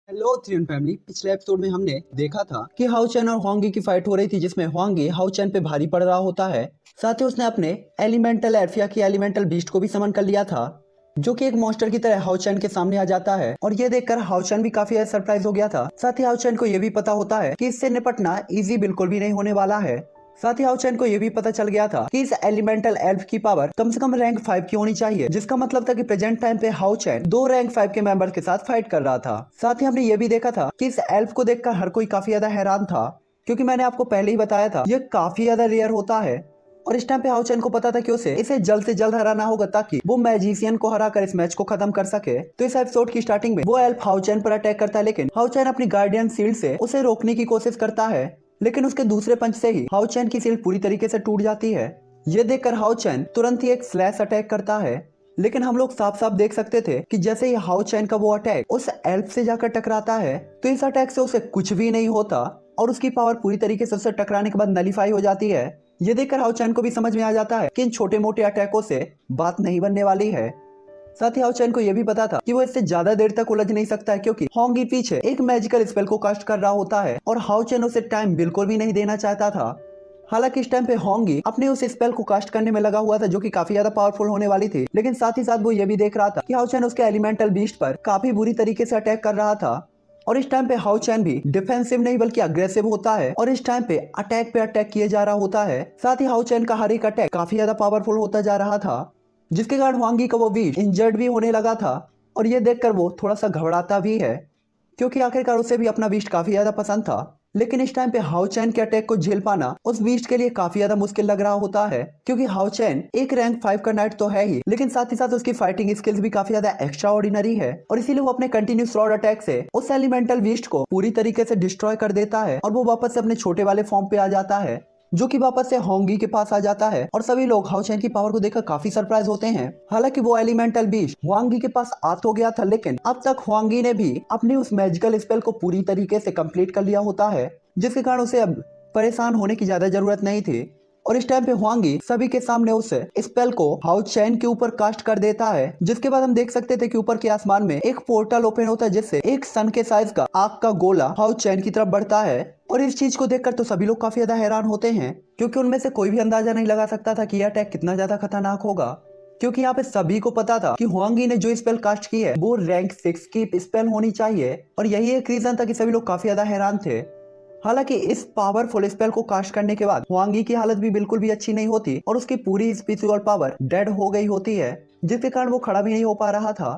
Hello थ्रियन family. पिछले episode में हमने देखा था कि हाउ चैन और हुआंगी की फाइट हो रही थी, जिसमें हुआंगी हाउ चैन पे भारी पड़ रहा होता है। साथ ही उसने अपने एलिमेंटल एल्फिया की एलिमेंटल बीस्ट को भी समन कर लिया था, जो कि एक मॉन्स्टर की तरह हाउ चैन के सामने आ जाता है। और ये देखकर हाउ चैन भी काफी सरप्राइज हो गया था। साथ ही हाउ चैन को यह भी पता होता है कि इससे निपटना इजी बिल्कुल भी नहीं होने वाला है। साथ ही हाउ चैन को यह भी पता चल गया था कि इस एलिमेंटल एल्फ की पावर कम से कम रैंक 5 की होनी चाहिए, जिसका मतलब था कि प्रेजेंट टाइम पे हाउ चैन 2 रैंक 5 के मेंबर के साथ फाइट कर रहा था। साथ ही हमने ये भी देखा था कि इस एल्फ को देखकर हर कोई काफी ज्यादा हैरान था, क्योंकि मैंने आपको पहले ही बताया था ये काफी ज्यादा रेयर होता है। और इस टाइम पे हाउ चैन को पता था कि इसे जल्द से जल्द हराना होगा, ताकि वो मैजिशियन को हराकर इस मैच को खत्म कर सके। तो इस एपिसोड की स्टार्टिंग में वो एल्फ हाउ चैन पर अटैक करता है, लेकिन हाउ चैन अपनी गार्डियन शील्ड से उसे रोकने की कोशिश करता है, लेकिन उसके दूसरे पंच से ही हाउ चैन की शील्ड पूरी तरीके से टूट जाती है। ये देखकर हाउ चैन तुरंत ही एक स्लैश अटैक करता है, लेकिन हम लोग साफ साफ देख सकते थे कि जैसे ही हाउ चैन का वो अटैक उस एल्फ से जाकर टकराता है, तो इस अटैक से उसे कुछ भी नहीं होता और उसकी पावर पूरी तरीके से उससे टकराने के बाद नलीफाई हो जाती है। ये देखकर हाउ चैन को भी समझ में आ जाता है कि इन छोटे मोटे अटैकों से बात नहीं बनने वाली है। साथ ही हाउ चैन को यह भी पता था कि वो इससे ज्यादा देर तक उलझ नहीं सकता है, क्योंकि होंगी पीछे एक मैजिकल स्पेल को कास्ट कर रहा होता है और हाउ चैन उसे टाइम बिल्कुल भी नहीं देना चाहता था। हालांकि इस टाइम पे होंगी अपने उस स्पेल को कास्ट करने में लगा हुआ था, जो कि काफी ज्यादा पावरफुल होने वाली थी, लेकिन साथ ही साथ वो ये भी देख रहा था कि हाउ चैन उसके एलिमेंटल बीस्ट पर काफी बुरी तरीके से अटैक कर रहा था। और इस टाइम पे हाउ चैन भी डिफेंसिव नहीं बल्कि अग्रेसिव होता है और इस टाइम पे अटैक किए जा रहा होता है। साथ ही हाउ चैन का हर एक अटैक काफी ज्यादा पावरफुल होता जा रहा था, जिसके कारण हुआंगी का वो बीस्ट इंजर्ड भी होने लगा था। और ये देखकर वो थोड़ा सा घबराता भी है, क्योंकि आखिरकार उसे भी अपना बीस्ट काफी ज्यादा पसंद था। लेकिन इस टाइम पे हाउ चैन के अटैक को झेल पाना उस बीस्ट के लिए काफी ज्यादा मुश्किल लग रहा होता है, क्योंकि हाउ चैन एक रैंक 5 का नाइट तो है ही, लेकिन साथ ही साथ उसकी फाइटिंग स्किल्स भी काफी ज्यादा एक्स्ट्रा ऑर्डिनरी है। और इसीलिए वो अपने कंटिन्यूस रॉड अटैक से उस एलिमेंटल बीस्ट को पूरी तरीके से डिस्ट्रॉय कर देता है और वो वापस से अपने छोटे वाले फॉर्म पे आ जाता है, जो कि वापस से होंगी के पास आ जाता है। और सभी लोग हाउ चैन की पावर को देखकर काफी सरप्राइज होते हैं। हालांकि वो एलिमेंटल बीस्ट हुआंगी के पास आ तो गया था, लेकिन अब तक हुआंगी ने भी अपनी उस मैजिकल स्पेल को पूरी तरीके से कंप्लीट कर लिया होता है, जिसके कारण उसे अब परेशान होने की ज्यादा जरूरत नहीं थी। और इस टाइम पे हुआंगी सभी के सामने उस स्पेल को हाउ चैन के ऊपर कास्ट कर देता है, जिसके बाद हम देख सकते थे कि ऊपर के आसमान में एक पोर्टल ओपन होता है, जिससे एक सन के साइज का आग का गोला हाउ चैन की तरफ बढ़ता है। और इस चीज को देखकर तो सभी लोग काफी ज्यादा हैरान होते हैं, क्योंकि उनमें से कोई भी अंदाजा नहीं लगा सकता था कि यह अटैक कितना ज्यादा खतरनाक होगा। क्योंकि यहाँ पे सभी को पता था कि हुआंगी ने जो स्पेल कास्ट की है वो रैंक 6 की स्पेल होनी चाहिए, और यही एक रीजन था कि सभी लोग काफी ज्यादा हैरान थे। हालांकि इस पावरफुल स्पेल को कास्ट करने के बाद हुआंगी की हालत भी बिल्कुल भी अच्छी नहीं होती और उसकी पूरी स्पिरिचुअल पावर डेड हो गई होती है, जिसके कारण वो खड़ा भी नहीं हो पा रहा था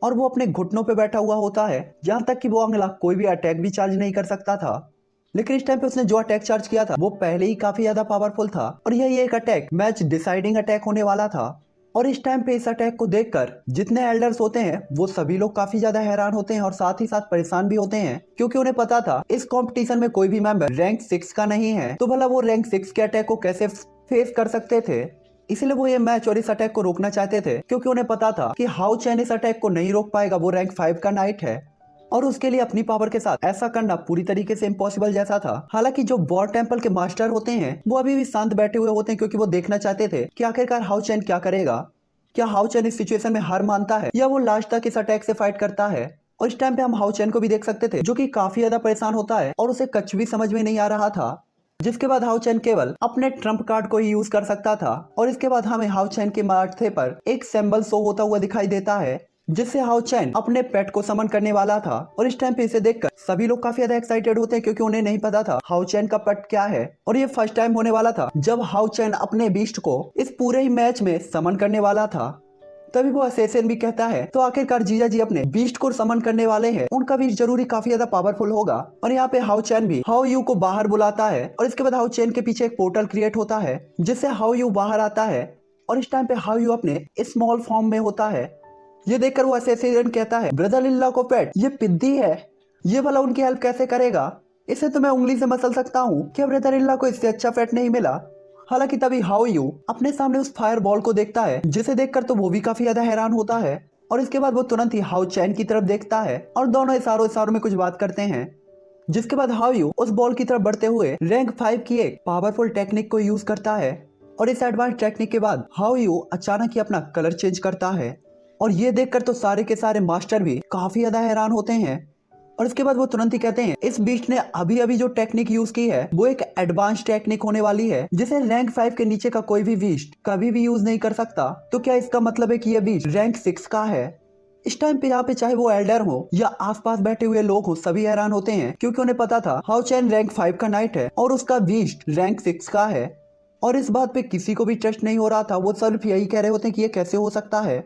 और वो अपने घुटनों पे बैठा हुआ होता है। यहाँ तक कि वो अगला कोई भी अटैक भी चार्ज नहीं कर सकता था। लेकिन इस टाइम पे उसने जो अटैक चार्ज किया था वो पहले ही काफी ज्यादा पावरफुल था और यही एक अटैक मैच डिसाइडिंग अटैक होने वाला था। और इस टाइम पे इस अटैक को देखकर जितने एल्डर्स होते हैं वो सभी लोग काफी ज्यादा हैरान होते हैं और साथ ही साथ परेशान भी होते हैं, क्योंकि उन्हें पता था इस कंपटीशन में कोई भी मेंबर रैंक 6 का नहीं है, तो भला वो रैंक 6 के अटैक को कैसे फेस कर सकते थे। इसलिए वो ये मैच और इस अटैक को रोकना चाहते थे, क्योंकि उन्हें पता था कि हाउ चैन इस अटैक को नहीं रोक पाएगा, वो रैंक 5 का नाइट है और उसके लिए अपनी पावर के साथ ऐसा करना पूरी तरीके से इम्पॉसिबल जैसा था। हालांकि जो वॉर टेम्पल के मास्टर होते हैं वो अभी भी शांत बैठे हुए होते हैं, क्योंकि वो देखना चाहते थे कि आखिरकार हाउ चैन क्या करेगा। क्या हाउ चैन इस सिचुएशन में हार मानता है या वो लास्ट तक इस अटैक से फाइट करता है। और इस टाइम पे हम हाउ चैन को भी देख सकते थे, जो कि काफी ज्यादा परेशान होता है और उसे कुछ भी समझ में नहीं आ रहा था, जिसके बाद हाउ चैन केवल अपने ट्रम्प कार्ड को ही यूज कर सकता था। और इसके बाद हमें हाउ चैन के माथे पर एक सिंबल शो होता हुआ दिखाई देता है, जिससे हाउ चैन अपने पेट को समन करने वाला था। और इस टाइम पे इसे देखकर सभी लोग काफी ज्यादा एक्साइटेड होते हैं, क्योंकि उन्हें नहीं पता था हाउ चैन का पेट क्या है। और ये फर्स्ट टाइम होने वाला था जब हाउ चैन अपने बीस्ट को इस पूरे ही मैच में समन करने वाला था। तभी वो असेसिन भी कहता है, तो आखिरकार जीजा जी अपने बीस्ट को समन करने वाले हैं, उनका बीस्ट जरूरी काफी ज्यादा पावरफुल होगा। और यहाँ पे हाउ चैन भी हाउ यू को बाहर बुलाता है और इसके बाद हाउ चैन के पीछे एक पोर्टल क्रिएट होता है, जिससे हाउ यू बाहर आता है। और इस टाइम पे हाउ यू अपने स्मॉल फॉर्म में होता है। ये देखकर वो असेसिन कहता है, ब्रदर लिल्ला को पेट ये पिद्दी है, ये भला उनकी हेल्प कैसे करेगा, इसे तो मैं उंगली से मसल सकता हूँ, क्या ब्रदर लिल्ला को इससे अच्छा पेट नहीं मिला। हालांकि तभी हाउ यू अपने सामने उस फायर बॉल को देखता है, जिसे देखकर तो वो भी काफी ज्यादा हैरान होता है। और इसके बाद वो तुरंत ही हाउ चैन की तरफ देखता है और दोनों इशारों इशारों में कुछ बात करते हैं, जिसके बाद हाउ यू उस बॉल की तरफ बढ़ते हुए रैंक 5 की एक पावरफुल टेक्निक को यूज करता है। और इस एडवांस टेक्निक के बाद हाउ यू अचानक ही अपना कलर चेंज करता है और ये देखकर तो सारे के सारे मास्टर भी काफी ज्यादा हैरान होते हैं, और इसके बाद वो तुरंत ही कहते हैं इस बीस्ट ने अभी अभी जो टेक्निक यूज की है वो एक एडवांस टेक्निक होने वाली है जिसे रैंक 5 के नीचे का कोई भी बीस्ट कभी भी यूज नहीं कर सकता। तो क्या इसका मतलब है कि ये बीस्ट रैंक 6 का है? इस टाइम पे यहाँ पे चाहे वो एल्डर हो या आसपास बैठे हुए लोग हो सभी हैरान होते हैं क्योंकि उन्हें पता था हाउ चैन रैंक 5 का नाइट है और उसका बीस्ट रैंक 6 का है। और इस बात पे किसी को भी ट्रस्ट नहीं हो रहा था। वो सिर्फ यही कह रहे होते हैं कि ये कैसे हो सकता है।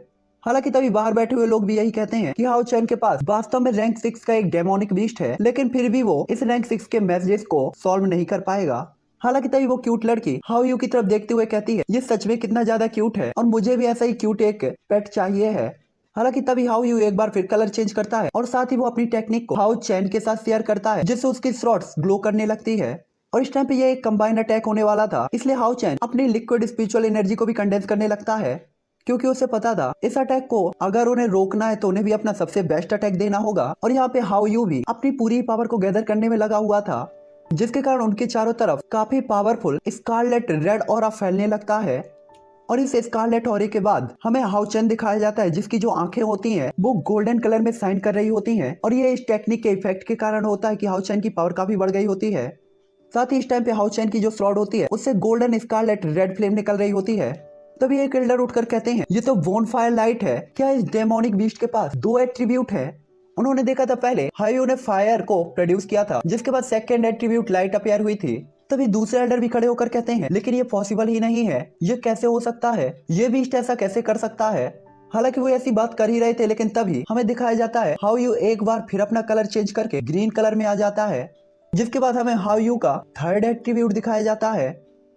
हालांकि तभी बाहर बैठे हुए लोग भी यही कहते हैं कि हाउ चैन के पास वास्तव में रैंक 6 का एक डेमोनिक बीस्ट है लेकिन फिर भी वो इस रैंक 6 के मैसेजेस को सॉल्व नहीं कर पाएगा। हालांकि तभी वो क्यूट लड़की हाउ यू की तरफ देखते हुए कहती है ये सच में कितना ज्यादा क्यूट है और मुझे भी ऐसा ही क्यूट एक पेट चाहिए है। हालांकि तभी हाउ यू एक बार फिर कलर चेंज करता है और साथ ही वो अपनी टेक्निक को हाउ चैन के साथ शेयर करता है जिससे उसकी स्लॉट्स ग्लो करने लगती है। और इस टाइम पे ये एक कंबाइंड अटैक होने वाला था इसलिए हाउ चैन अपनी लिक्विड स्पिरिचुअल एनर्जी को भी कंडेंस करने लगता है क्योंकि उसे पता था इस अटैक को अगर उन्हें रोकना है तो उन्हें भी अपना सबसे बेस्ट अटैक देना होगा। और यहाँ पे हाउ यू भी अपनी पूरी पावर को गैदर करने में लगा हुआ था जिसके कारण उनके चारों तरफ काफी पावरफुल स्कारलेट रेड ऑरा फैलने लगता है। और इस स्कारलेट ऑरे के बाद हमें हाउ चैन दिखाया जाता है जिसकी जो आंखें होती हैं वो गोल्डन कलर में शाइन कर रही होती हैं और ये इस टेक्निक के इफेक्ट के कारण होता है कि हाउ चैन की पावर काफी बढ़ गई होती है। साथ ही इस टाइम पे हाउ चैन की जो स्लॉट होती है उससे गोल्डन स्कारलेट रेड फ्लेम निकल रही होती है। तभी एक एल्डर उठकर कहते हैं ये तो बोन फायर लाइट है, क्या इस डेमोनिक बीस्ट के पास दो एट्रीब्यूट है? उन्होंने देखा था पहले हायू ने फायर को प्रोड्यूस किया था जिसके बाद सेकंड एट्रीब्यूट लाइट अपेयर हुई थी। तभी दूसरे एल्डर भी खड़े होकर कहते हैं लेकिन ये पॉसिबल ही नहीं है, ये कैसे हो सकता है, ये बीस्ट ऐसा कैसे कर सकता है? हालांकि वो ऐसी बात कर ही रहे थे लेकिन तभी हमें दिखाया जाता है हाउ यू एक बार फिर अपना कलर चेंज करके ग्रीन कलर में आ जाता है जिसके बाद हमें हाउ यू का थर्ड एट्रीब्यूट दिखाया जाता है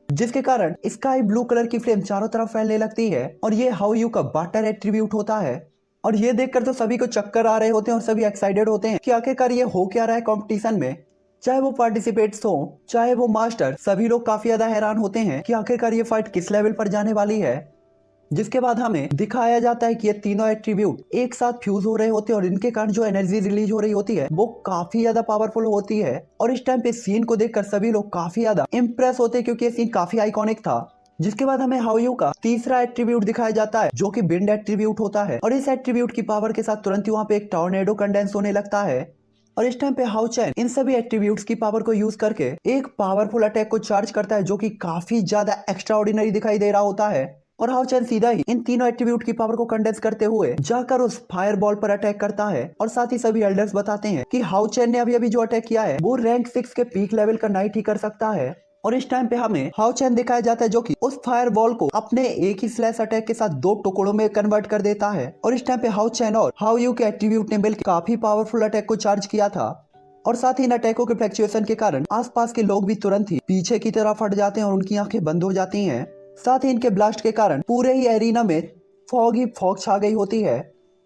जिसके कारण स्काई ब्लू कलर की फ्लेम चारों तरफ फैलने लगती है और ये हाउ यू का वाटर एट्रीब्यूट होता है। और ये देखकर तो सभी को चक्कर आ रहे होते हैं और सभी एक्साइटेड होते हैं कि आखिरकार ये हो क्या रहा है कंपटीशन में। चाहे वो पार्टिसिपेट्स हो चाहे वो मास्टर, सभी लोग काफी ज्यादा हैरान होते हैं कि आखिरकार ये फाइट किस लेवल पर जाने वाली है। जिसके बाद हमें दिखाया जाता है कि ये तीनों एट्रीब्यूट एक साथ फ्यूज हो रहे होते हैं और इनके कारण जो एनर्जी रिलीज हो रही होती है वो काफी ज्यादा पावरफुल होती है। और इस टाइम पे सीन को देखकर सभी लोग काफी ज्यादा इम्प्रेस होते हैं क्योंकि ये सीन काफी आइकॉनिक था। जिसके बाद हमें हाउ यू का तीसरा एट्रीब्यूट दिखाया जाता है जो कि विंड एट्रीब्यूट होता है और इस एट्रीब्यूट की पावर के साथ तुरंत ही वहाँ पे एक टॉर्नेडो कंडेंस होने लगता है। और इस टाइम पे हाउ चैन इन सभी एट्रीब्यूट्स की पावर को यूज करके एक पावरफुल अटैक को चार्ज करता है जो कि काफी ज्यादा एक्स्ट्रा ऑर्डिनरी दिखाई दे रहा होता है। और हाउ चैन सीधा ही इन तीनों एट्रीब्यूट की पावर को कंडेंस करते हुए जाकर उस फायर बॉल पर अटैक करता है। और साथ ही सभी एल्डर्स बताते हैं कि हाउ चैन ने अभी अभी जो अटैक किया है वो रैंक 6 के पीक लेवल का नाइट ही कर सकता है। और इस टाइम पे हमें हाउ चैन दिखाया जाता है जो कि उस फायर बॉल को अपने एक ही स्लैश अटैक के साथ दो टुकड़ों में कन्वर्ट कर देता है। और इस टाइम पे हाउ चैन और हाउ यू के एट्रीब्यूट ने मिलकर काफी पावरफुल अटैक को चार्ज किया था। और साथ ही इन अटैकों के फ्लक्चुएशन के कारण आसपास के लोग भी तुरंत ही पीछे की तरफ हट जाते हैं और उनकी आंखें बंद हो जाती हैं। साथ ही इनके ब्लास्ट के कारण पूरे ही एरिना में फॉग ही फॉग छा गई होती है।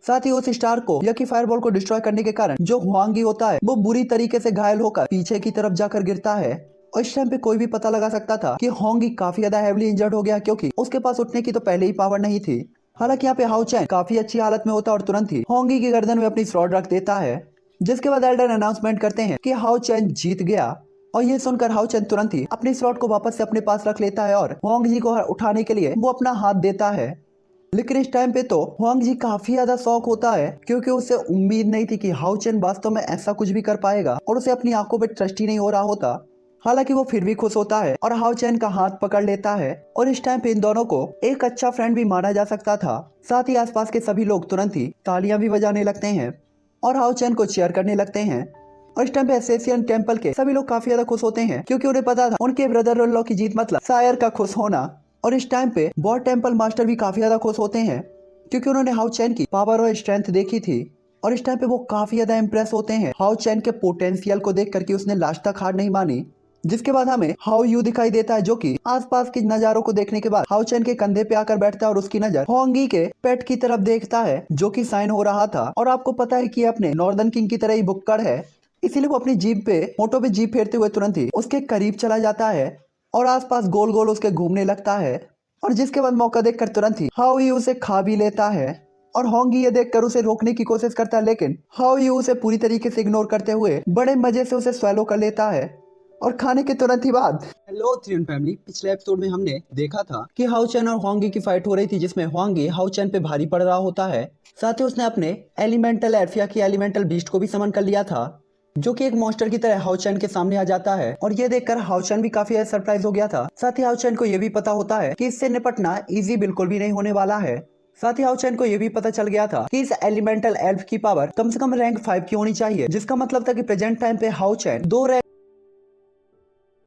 साथ ही उस स्टार को या कि फायरबॉल को डिस्ट्रॉय करने के कारण जो हुआंगी होता है वो बुरी तरीके से घायल होकर पीछे की तरफ जाकर गिरता है। और इस टाइम पे कोई भी पता लगा सकता था कि होंगी काफी ज्यादा हेवली इंजर्ड हो गया क्योंकि उसके पास उठने की तो पहले ही पावर नहीं थी। हालांकि यहाँ पे हाउ चैन काफी अच्छी हालत में होता है और तुरंत ही होंगी की गर्दन में अपनी स्वॉर्ड रख देता है। जिसके बाद एल्डर अनाउंसमेंट करते हैं कि हाउ चैन जीत गया। और ये सुनकर हाउ चैन तुरंत ही अपनी स्लॉट को वापस से अपने पास रख लेता है और हुआंग जी को उठाने के लिए वो अपना हाथ देता है। लेकिन इस टाइम पे तो हुआंग जी काफी ज्यादा शॉक होता है क्योंकि उसे उम्मीद नहीं थी कि हाउ चैन वास्तव में ऐसा कुछ भी कर पाएगा और उसे अपनी आंखों पे ट्रस्ट ही नहीं हो रहा होता। हालांकि वो फिर भी खुश होता है और हाउ चैन का हाथ पकड़ लेता है। और इस टाइम पे इन दोनों को एक अच्छा फ्रेंड भी माना जा सकता था। साथ ही आसपास के सभी लोग तुरंत ही तालियां भी बजाने लगते हैं और हाउ चैन को चीयर करने लगते हैं। और इस टाइम पे एसेसियन टेम्पल के सभी लोग काफी ज्यादा खुश होते हैं क्योंकि उन्हें पता था उनके ब्रदर इन लॉ की जीत मतलब शायर का खुश होना। और इस टाइम पे बॉड टेम्पल मास्टर भी काफी ज्यादा खुश होते हैं क्योंकि उन्होंने हाउ चैन की पावर और स्ट्रेंथ देखी थी। और इस टाइम पे वो काफी ज्यादा इम्प्रेस होते हैं हाउ चैन के पोटेंशियल को देख करके उसने लास्ट तक हार नहीं मानी। जिसके बाद हमें हाउ यू दिखाई देता है जो कि आसपास के नजारों को देखने के बाद हाउ चैन के कंधे पे आकर बैठता है और उसकी नजर होंगी के पेट की तरफ देखता है जो कि साइन हो रहा था। और आपको पता है कि अपने नॉर्दर्न किंग की तरह ही बुक्कड़ है, इसीलिए वो अपनी जीप पे मोटो पे जीप फेरते हुए तुरंत ही उसके करीब चला जाता है और आसपास गोल गोल उसके घूमने लगता है। और जिसके बाद मौका देखकर तुरंत ही हाउ यू उसे खा भी लेता है। और होंगी ये देखकर उसे रोकने की कोशिश करता है लेकिन हाउ यू उसे पूरी तरीके से इग्नोर करते हुए बड़े मजे से उसे स्वेलो कर लेता है। और खाने के तुरंत ही बाद हेलो थ्री फैमिली, पिछले एपिसोड में हमने देखा था कि हाउ चैन और हुआंगी की फाइट हो रही थी जिसमें हुआंगी हाउ चैन पे भारी पड़ रहा होता है। साथ ही उसने अपने एलिमेंटल एल्फिया की एलिमेंटल बीस्ट को भी समन कर लिया था, जो कि एक मॉन्स्टर की तरह हाउ चैन के सामने आ जाता है। और ये देखकर हाउ चैन भी काफी सरप्राइज हो गया था। साथ ही हाउ चैन को यह भी पता होता है कि इससे निपटना इजी बिल्कुल भी नहीं होने वाला है। साथ ही हाउ चैन को यह भी पता चल गया था कि इस एलिमेंटल एल्फ की पावर कम से कम रैंक 5 की होनी चाहिए, जिसका मतलब था कि प्रेजेंट टाइम पे हाउ चैन 2 रैंक